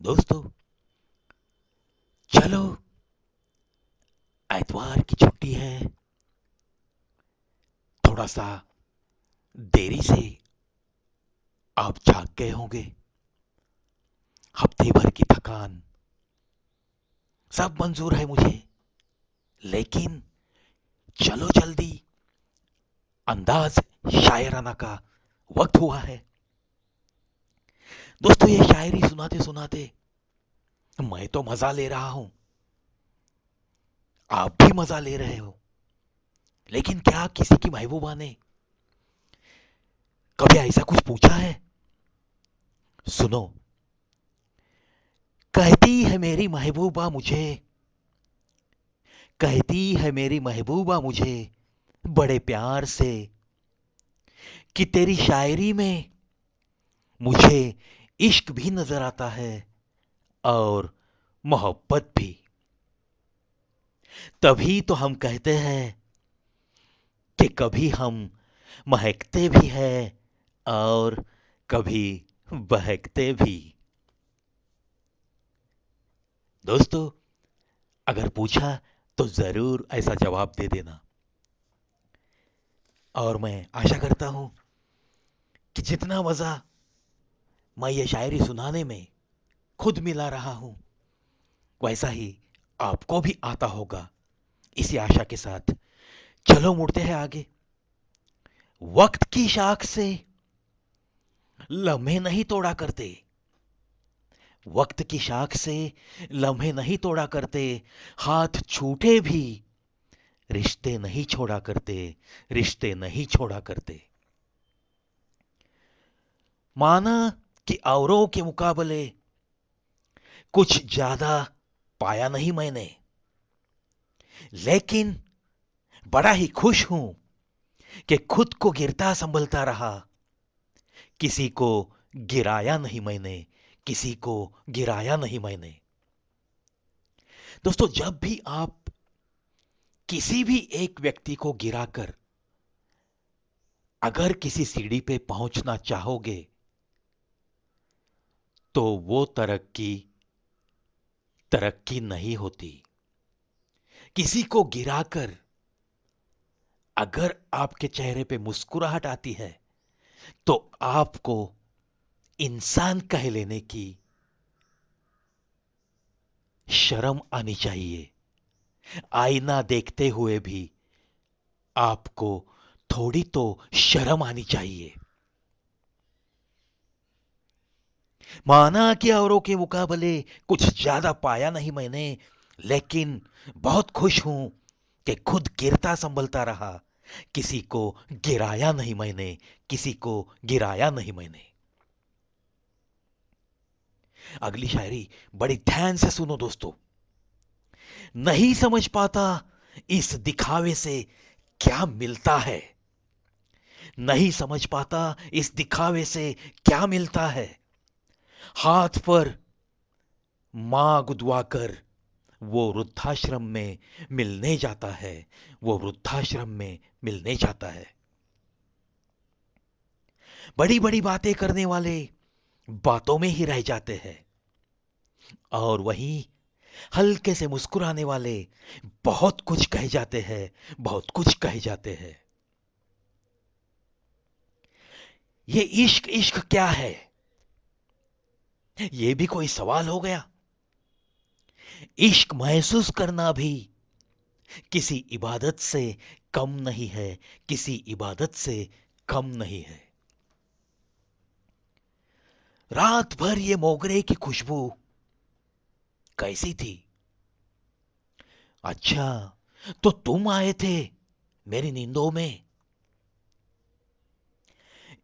दोस्तों, चलो, एतवार की छुट्टी है। थोड़ा सा देरी से आप जाग गए होंगे। हफ्ते भर की थकान सब मंजूर है मुझे, लेकिन चलो जल्दी, अंदाज शायराना का वक्त हुआ है। दोस्तों, ये शायरी सुनाते सुनाते मैं तो मजा ले रहा हूं, आप भी मजा ले रहे हो। लेकिन क्या किसी की महबूबा ने कभी ऐसा कुछ पूछा है? सुनो। कहती है मेरी महबूबा मुझे, कहती है मेरी महबूबा मुझे बड़े प्यार से कि तेरी शायरी में मुझे इश्क भी नजर आता है और मोहब्बत भी। तभी तो हम कहते हैं कि कभी हम महकते भी हैं और कभी बहकते भी। दोस्तों, अगर पूछा तो जरूर ऐसा जवाब दे देना। और मैं आशा करता हूं कि जितना मजा मैं ये शायरी सुनाने में खुद मिला रहा हूं, वैसा ही आपको भी आता होगा। इसी आशा के साथ चलो मुड़ते हैं आगे। वक्त की शाख से लम्हे नहीं तोड़ा करते, वक्त की शाख से लम्हे नहीं तोड़ा करते, हाथ छूटे भी रिश्ते नहीं छोड़ा करते, रिश्ते नहीं छोड़ा करते। माना कि औरों के मुकाबले कुछ ज्यादा पाया नहीं मैंने, लेकिन बड़ा ही खुश हूं कि खुद को गिरता संभलता रहा। किसी को गिराया नहीं मैंने, किसी को गिराया नहीं मैंने। दोस्तों, जब भी आप किसी भी एक व्यक्ति को गिराकर अगर किसी सीढ़ी पे पहुंचना चाहोगे, तो वो तरक्की तरक्की नहीं होती। किसी को गिराकर अगर आपके चेहरे पे मुस्कुराहट आती है, तो आपको इंसान कह लेने की शर्म आनी चाहिए। आईना देखते हुए भी आपको थोड़ी तो शर्म आनी चाहिए। माना कि औरों के मुकाबले कुछ ज्यादा पाया नहीं मैंने, लेकिन बहुत खुश हूं कि खुद गिरता संभलता रहा। किसी को गिराया नहीं मैंने, किसी को गिराया नहीं मैंने। अगली शायरी बड़ी ध्यान से सुनो दोस्तों। नहीं समझ पाता इस दिखावे से क्या मिलता है, नहीं समझ पाता इस दिखावे से क्या मिलता है। हाथ पर मां गुदवाकर वो वृद्धाश्रम में मिलने जाता है, वो वृद्धाश्रम में मिलने जाता है। बड़ी बड़ी बातें करने वाले बातों में ही रह जाते हैं, और वहीं हल्के से मुस्कुराने वाले बहुत कुछ कह जाते हैं, बहुत कुछ कह जाते हैं। ये इश्क इश्क क्या है, ये भी कोई सवाल हो गया। इश्क महसूस करना भी किसी इबादत से कम नहीं है, किसी इबादत से कम नहीं है। रात भर ये मोगरे की खुशबू कैसी थी? अच्छा, तो तुम आए थे मेरी नींदों में।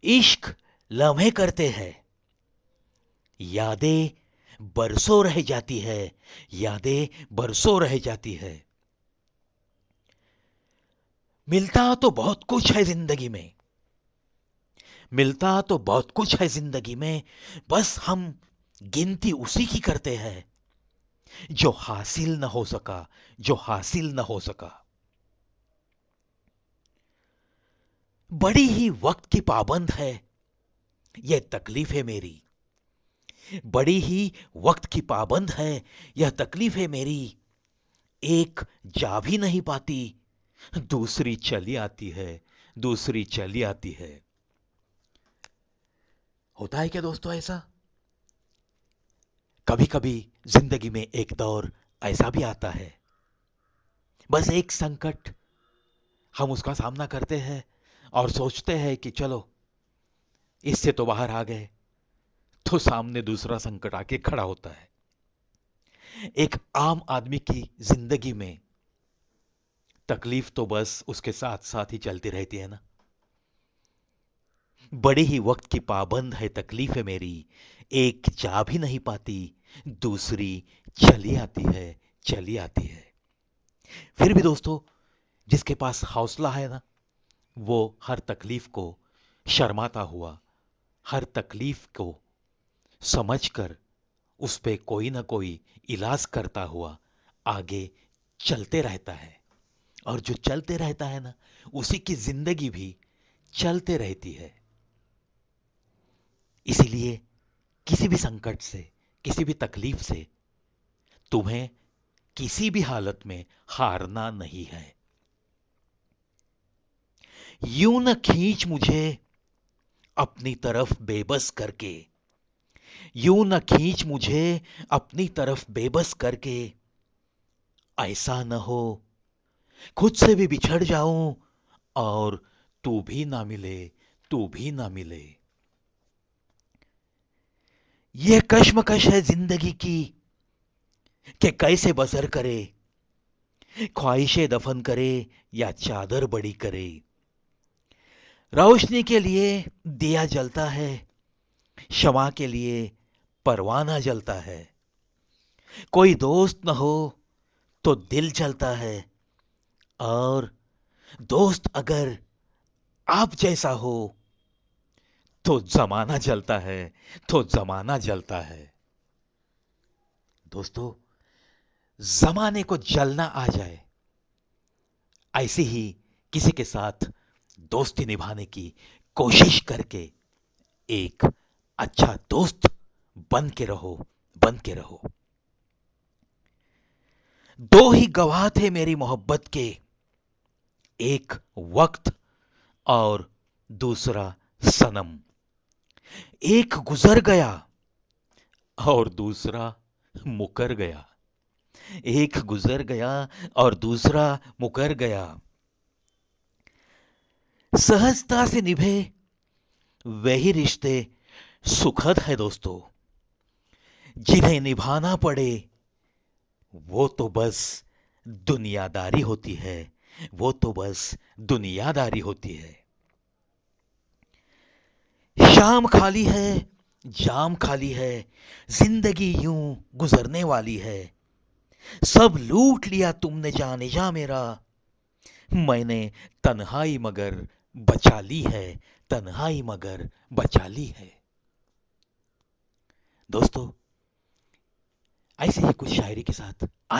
इश्क लम्हे करते हैं, यादें बरसों रह जाती है, यादें बरसों रह जाती है। मिलता तो बहुत कुछ है जिंदगी में, मिलता तो बहुत कुछ है जिंदगी में, बस हम गिनती उसी की करते हैं जो हासिल न हो सका, जो हासिल न हो सका। बड़ी ही वक्त की पाबंद है ये तकलीफ है मेरी, बड़ी ही वक्त की पाबंद है यह तकलीफ है मेरी, एक जा भी नहीं पाती, दूसरी चली आती है, दूसरी चली आती है। होता है क्या दोस्तों ऐसा? कभी कभी जिंदगी में एक दौर ऐसा भी आता है, बस एक संकट, हम उसका सामना करते हैं और सोचते हैं कि चलो इससे तो बाहर आ गए, तो सामने दूसरा संकट आके खड़ा होता है। एक आम आदमी की जिंदगी में तकलीफ तो बस उसके साथ साथ ही चलती रहती है ना। बड़ी ही वक्त की पाबंद है तकलीफ है मेरी, एक जा भी नहीं पाती, दूसरी चली आती है, चली आती है। फिर भी दोस्तों, जिसके पास हौसला है ना, वो हर तकलीफ को शर्माता हुआ, हर तकलीफ को समझकर उस पे कोई ना कोई इलाज करता हुआ आगे चलते रहता है। और जो चलते रहता है ना, उसी की जिंदगी भी चलते रहती है। इसीलिए किसी भी संकट से, किसी भी तकलीफ से तुम्हें किसी भी हालत में हारना नहीं है। यूं न खींच मुझे अपनी तरफ बेबस करके, यूं न खींच मुझे अपनी तरफ बेबस करके, ऐसा न हो खुद से भी बिछड़ जाऊं और तू भी ना मिले, तू भी ना मिले। यह कश्मकश है जिंदगी की कि कैसे बसर करे, ख्वाहिशें दफन करे या चादर बड़ी करे। रोशनी के लिए दिया जलता है, शमा के लिए परवाना जलता है। कोई दोस्त न हो तो दिल जलता है, और दोस्त अगर आप जैसा हो तो जमाना जलता है, तो जमाना जलता है। दोस्तों, जमाने को जलना आ जाए, ऐसे ही किसी के साथ दोस्ती निभाने की कोशिश करके एक अच्छा दोस्त बन के रहो, बन के रहो। दो ही गवाह थे मेरी मोहब्बत के, एक वक्त और दूसरा सनम। एक गुजर गया और दूसरा मुकर गया, एक गुजर गया और दूसरा मुकर गया। सहजता से निभे वही रिश्ते सुखद है दोस्तों, जिन्हें निभाना पड़े वो तो बस दुनियादारी होती है, वो तो बस दुनियादारी होती है। शाम खाली है, जाम खाली है, जिंदगी यूं गुजरने वाली है। सब लूट लिया तुमने जाने जा मेरा, मैंने तन्हाई मगर बचा ली है, तन्हाई मगर बचा ली है। दोस्तों, ऐसे ही कुछ शायरी के साथ